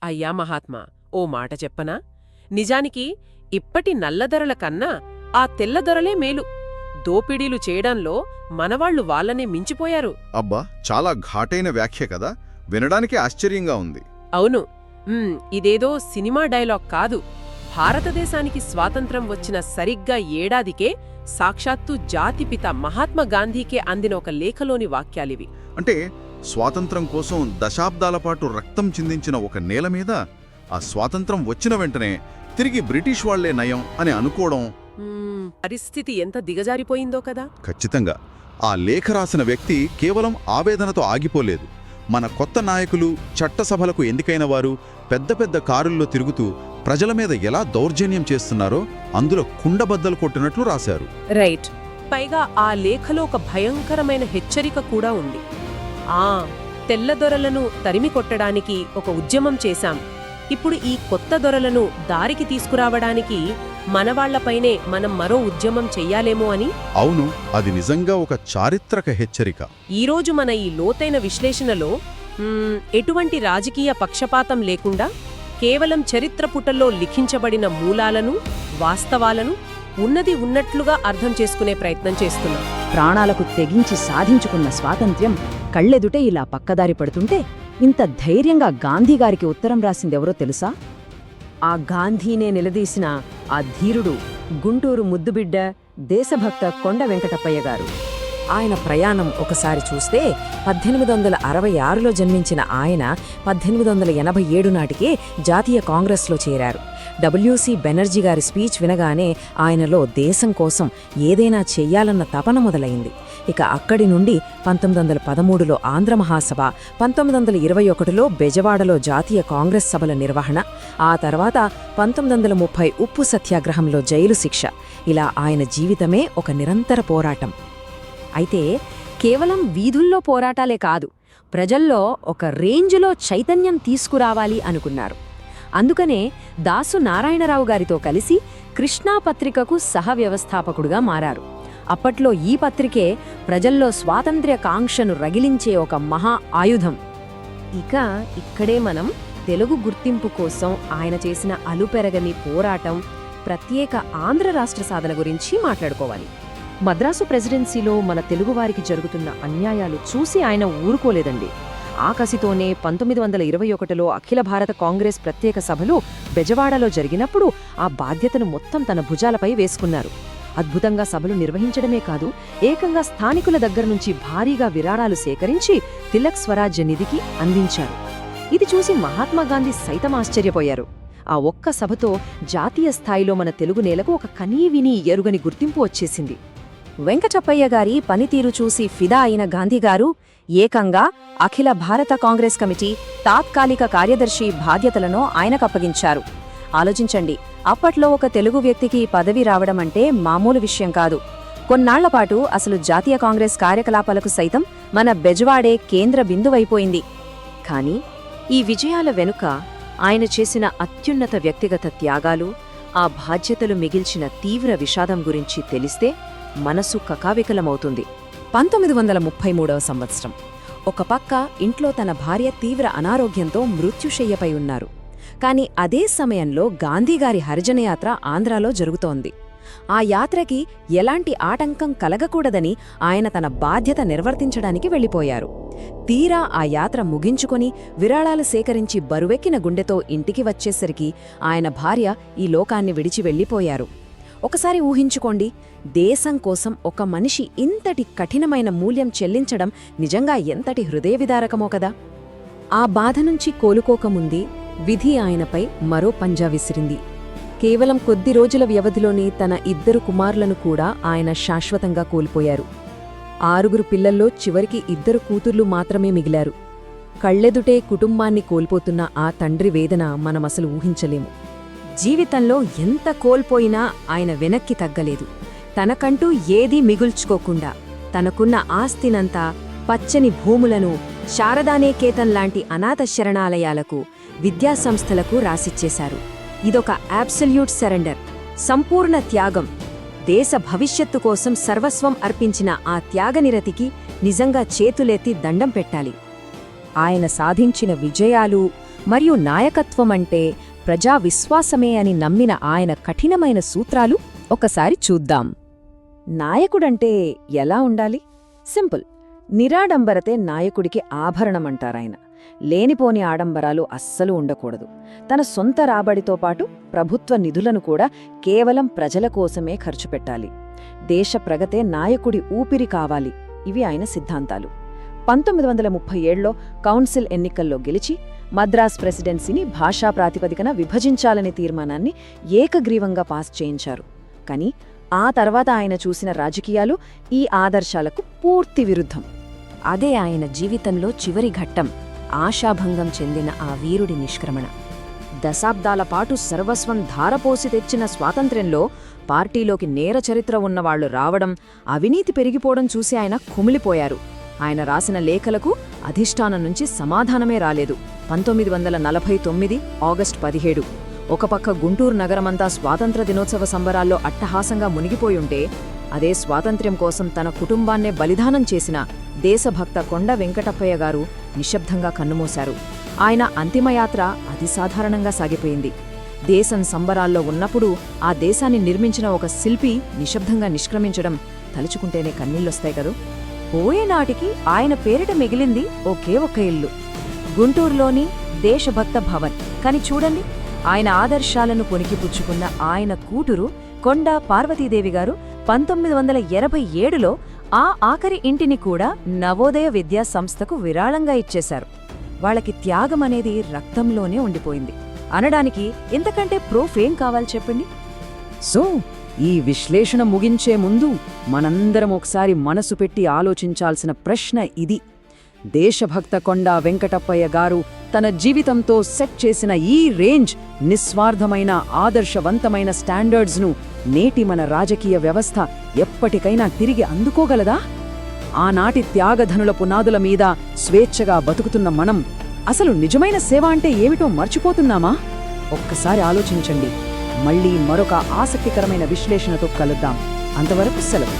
అయ్యా మహాత్మా, ఓ మాట చెప్పనా? నిజానికి ఇప్పటి నల్లదొరల కన్నా ఆ తెల్లదొరలే మేలు. దోపిడీలు చేయడంలో మనవాళ్లు వాళ్ళనే మించిపోయారు. అబ్బా, చాలా ఘాటైన వ్యాఖ్య కదా, వినడానికి ఆశ్చర్యంగా ఉంది. అవును. ఇదేదో సినిమా డైలాగ్ కాదు. భారతదేశానికి స్వాతంత్రం వచ్చిన సరిగ్గా ఏడాదికే సాక్షాత్తు జాతిపిత మహాత్మాగాంధీకే అందిన ఒక లేఖలోని వాక్యాలివి. అంటే స్వాతంత్రం కోసం దశాబ్దాల పాటు రక్తం చిందించిన ఒక నేల మీద ఆ స్వాతంత్రం వచ్చిన వెంటనే తిరిగి బ్రిటిష్ వాళ్లే నయం అని అనుకోవడం, పరిస్థితి ఎంత దిగజారిపోయిందో కదా. ఖచ్చితంగా. ఆ లేఖ రాసిన వ్యక్తి కేవలం ఆవేదనతో ఆగిపోలేదు. మన కొత్త నాయకులు చట్టసభలకు ఎన్నికైన వారు పెద్ద పెద్ద కారుల్లో తిరుగుతూ ప్రజల మీద ఎలా దౌర్జన్యం చేస్తున్నారో అందులో కుండబద్దలు కొట్టినట్లు రాశారు. రైట్. పైగా ఆ లేఖలో ఒక భయంకరమైన హెచ్చరిక కూడా ఉంది. తెల్లదొరలను తరిమి కొట్టడానికి ఒక ఉద్యమం చేశాం. ఇప్పుడు ఈ కొత్త దొరలను దారికి తీసుకురావడానికి మనవాళ్లపైనే మనం మరో ఉద్యమం చెయ్యాలేమో అని. అవును, అది నిజంగా ఒక చారిత్రక హెచ్చరిక. ఈరోజు మన ఈ లోతైన విశ్లేషణలో ఎటువంటి రాజకీయ పక్షపాతం లేకుండా కేవలం చరిత్ర పుటల్లో లిఖించబడిన మూలాలను, వాస్తవాలను ఉన్నది ఉన్నట్లుగా అర్థం చేసుకునే ప్రయత్నం చేస్తున్నాం. ప్రాణాలకు తెగించి సాధించుకున్న స్వాతంత్ర్యం కళ్ళెదుటే ఇలా పక్కదారి పడుతుంటే ఇంత ధైర్యంగా గాంధీగారికి ఉత్తరం రాసిందెవరో తెలుసా? ఆ గాంధీనే నిలదీసిన ఆ ధీరుడు గుంటూరు ముద్దుబిడ్డ, దేశభక్త కొండ వెంకటప్పయ్య గారు. ఆయన ప్రయాణం ఒకసారి చూస్తే 1866లో జన్మించిన ఆయన 1887 నాటికే జాతీయ కాంగ్రెస్లో చేరారు. డబ్ల్యూసీ బెనర్జీ గారి స్పీచ్ వినగానే ఆయనలో దేశం కోసం ఏదైనా చెయ్యాలన్న తపన మొదలైంది. ఇక అక్కడి నుండి 1913లో ఆంధ్ర మహాసభ, 1921లో బెజవాడలో జాతీయ కాంగ్రెస్ సభల నిర్వహణ, ఆ తర్వాత 1930 ఉప్పు సత్యాగ్రహంలో జైలు శిక్ష, ఇలా ఆయన జీవితమే ఒక నిరంతర పోరాటం. అయితే కేవలం వీధుల్లో పోరాటాలే కాదు, ప్రజల్లో ఒక రేంజ్లో చైతన్యం తీసుకురావాలి అనుకున్నారు. అందుకనే దాసు నారాయణరావు గారితో కలిసి కృష్ణా పత్రికకు సహవ్యవస్థాపకుడుగా మారారు. అప్పట్లో ఈ పత్రికే ప్రజల్లో స్వాతంత్ర్య కాంక్షను రగిలించే ఒక మహా ఆయుధం. ఇక ఇక్కడే మనం తెలుగు గుర్తింపు కోసం ఆయన చేసిన అలుపెరగని పోరాటం, ప్రత్యేక ఆంధ్ర రాష్ట్ర సాధన గురించి మాట్లాడుకోవాలి. మద్రాసు ప్రెసిడెన్సీలో మన తెలుగువారికి జరుగుతున్న అన్యాయాలు చూసి ఆయన ఊరుకోలేదండి. ఆ కసితోనే 1921లో అఖిల భారత కాంగ్రెస్ ప్రత్యేక సభలు బెజవాడలో జరిగినప్పుడు ఆ బాధ్యతను మొత్తం తన భుజాలపై వేసుకున్నారు. అద్భుతంగా సభలు నిర్వహించడమే కాదు, ఏకంగా స్థానికుల దగ్గర్నుంచి భారీగా విరాళాలు సేకరించి తిలక్ స్వరాజ్య నిధికి అందించారు. ఇది చూసి మహాత్మాగాంధీ సైతం ఆశ్చర్యపోయారు. ఆ ఒక్క సభతో జాతీయ స్థాయిలో మన తెలుగు నేలకు ఒక కనీవిని ఎరుగని గుర్తింపు వచ్చేసింది. వెంకటప్పయ్య గారి పనితీరు చూసి ఫిదా అయిన గాంధీగారు ఏకంగా అఖిల భారత కాంగ్రెస్ కమిటీ తాత్కాలిక కార్యదర్శి బాధ్యతలను ఆయనకప్పగించారు. ఆలోచించండి, అప్పట్లో ఒక తెలుగు వ్యక్తికి పదవి రావడమంటే మామూలు విషయం కాదు. కొన్నాళ్లపాటు అసలు జాతీయ కాంగ్రెస్ కార్యకలాపాలకు సైతం మన బెజవాడే కేంద్ర బిందువైపోయింది. కాని ఈ విజయాల వెనుక ఆయన చేసిన అత్యున్నత వ్యక్తిగత త్యాగాలు, ఆ బాధ్యతలు మిగిల్చిన తీవ్ర విషాదం గురించి తెలిస్తే మనసు కకావికలమవుతుంది. 1933వ సంవత్సరం. ఒక పక్క ఇంట్లో తన భార్య తీవ్ర అనారోగ్యంతో మృత్యుశయ్యపై ఉన్నారు. కాని అదే సమయంలో గాంధీగారి హరిజనయాత్ర ఆంధ్రాలో జరుగుతోంది. ఆ యాత్రకి ఎలాంటి ఆటంకం కలగకూడదని ఆయన తన బాధ్యత నిర్వర్తించడానికి వెళ్ళిపోయారు. తీరా ఆ యాత్ర ముగించుకొని విరాళాలు సేకరించి బరువెక్కిన గుండెతో ఇంటికి వచ్చేసరికి ఆయన భార్య ఈ లోకాన్ని విడిచి వెళ్ళిపోయారు. ఒకసారి ఊహించుకోండి, దేశం కోసం ఒక మనిషి ఇంతటి కఠినమైన మూల్యం చెల్లించడం నిజంగా ఎంతటి హృదయవిదారకమో కదా. ఆ బాధ నుంచి కోలుకోకముందే విధి ఆయనపై మరో పంజా విసిరింది. కేవలం కొద్ది రోజుల వ్యవధిలోనే తన 2 కుమారులను కూడా ఆయన శాశ్వతంగా కోల్పోయారు. 6 పిల్లల్లో చివరికి 2 కూతుర్లు మాత్రమే మిగిలారు. కళ్ళెదుటే కుటుంబాన్ని కోల్పోతున్న ఆ తండ్రి వేదన మనమసలు ఊహించలేము. జీవితంలో ఎంత కోల్పోయినా ఆయన వెనక్కి తగ్గలేదు. తనకంటూ ఏదీ మిగుల్చుకోకుండా తనకున్న ఆస్తినంతా, పచ్చని భూములను శారదానేకేతన్లాంటి అనాథ శరణాలయాలకు, విద్యాసంస్థలకు రాసిచ్చేశారు. ఇదొక అబ్సల్యూట్ సరెండర్, సంపూర్ణ త్యాగం. దేశ భవిష్యత్తు కోసం సర్వస్వం అర్పించిన ఆ త్యాగనిరతికి నిజంగా చేతులెత్తి దండం పెట్టాలి. ఆయన సాధించిన విజయాలు, మరియు నాయకత్వమంటే ప్రజా విశ్వాసమే అని నమ్మిన ఆయన కఠినమైన సూత్రాలు ఒకసారి చూద్దాం. నాయకుడంటే ఎలా ఉండాలి? సింపుల్. నిరాడంబరతే నాయకుడికి ఆభరణమంటారాయన. లేనిపోని ఆడంబరాలు అస్సలు ఉండకూడదు. తన సొంత రాబడితో పాటు ప్రభుత్వ నిధులను కూడా కేవలం ప్రజల కోసమే ఖర్చు పెట్టాలి. దేశ ప్రగతే నాయకుడి ఊపిరి కావాలి. ఇవి ఆయన సిద్ధాంతాలు. 1937లో కౌన్సిల్ ఎన్నికల్లో గెలిచి మద్రాస్ ప్రెసిడెన్సీని భాషా ప్రాతిపదికన విభజించాలనే తీర్మానాన్ని ఏకగ్రీవంగా పాస్ చేయించారు. కాని ఆ తర్వాత ఆయన చూసిన రాజకీయాలు ఈ ఆదర్శాలకు పూర్తి విరుద్ధం. అదే ఆయన జీవితంలో చివరి ఘట్టం, ఆశాభంగం చెందిన ఆ వీరుడి నిష్క్రమణ. దశాబ్దాల పాటు సర్వస్వం ధారపోసి తెచ్చిన స్వాతంత్ర్యంలో పార్టీలోకి నేర చరిత్ర ఉన్నవాళ్లు రావడం, అవినీతి పెరిగిపోవడం చూసి ఆయన కుమిలిపోయారు. ఆయన రాసిన లేఖలకు అధిష్టానం నుంచి సమాధానమే రాలేదు. 1949 ఆగస్టు 17 ఒక పక్క గుంటూరు నగరమంతా స్వాతంత్ర దినోత్సవ సంబరాల్లో అట్టహాసంగా మునిగిపోయుంటే, అదే స్వాతంత్ర్యం కోసం తన కుటుంబాన్నే బలిదానం చేసిన దేశభక్త కొండ వెంకటప్పయ్య గారు నిశ్శబ్దంగా కన్నుమూశారు. ఆయన అంతిమయాత్ర అతిసాధారణంగా సాగిపోయింది. దేశం సంబరాల్లో ఉన్నప్పుడు ఆ దేశాన్ని నిర్మించిన ఒక శిల్పి నిశ్శబ్దంగా నిష్క్రమించడం తలుచుకుంటేనే కన్నీళ్ళొస్తాయి కదూ. పోయేనాటికి ఆయన పేరిట మిగిలింది ఒకే ఒక్క ఇల్లు, గుంటూరులోని దేశభక్త భవన్. కాని చూడండి, ఆయన ఆదర్శాలను పొనికిపుచ్చుకున్న ఆయన కూతురు కొండ పార్వతీదేవి గారు 1987లో ఆ ఆఖరి ఇంటిని కూడా నవోదయ విద్యా సంస్థకు విరాళంగా ఇచ్చేశారు. వాళ్ళకి త్యాగమనేది రక్తంలోనే ఉండిపోయింది అనడానికి ఇంతకంటే ప్రూఫ్ ఏం కావాలి చెప్పండి? సో ఈ విశ్లేషణ ముగించే ముందు మనందరం ఒకసారి మనసు పెట్టి ఆలోచించాల్సిన ప్రశ్న ఇది. దేశభక్త కొండ వెంకటప్పయ్య గారు తన జీవితంతో సెట్ చేసిన ఈ రేంజ్ నిస్వార్థమైన ఆదర్శవంతమైన స్టాండర్డ్స్ను నేటి మన రాజకీయ వ్యవస్థ ఎప్పటికైనా తిరిగి అందుకోగలదా? ఆనాటి త్యాగధనుల పునాదుల మీద స్వేచ్ఛగా బతుకుతున్న మనం అసలు నిజమైన సేవ అంటే ఏమిటో మర్చిపోతున్నామా? ఒక్కసారి ఆలోచించండి. మళ్ళీ మరొక ఆసక్తికరమైన విశ్లేషణతో కలుద్దాం. అంతవరకు సెలవు.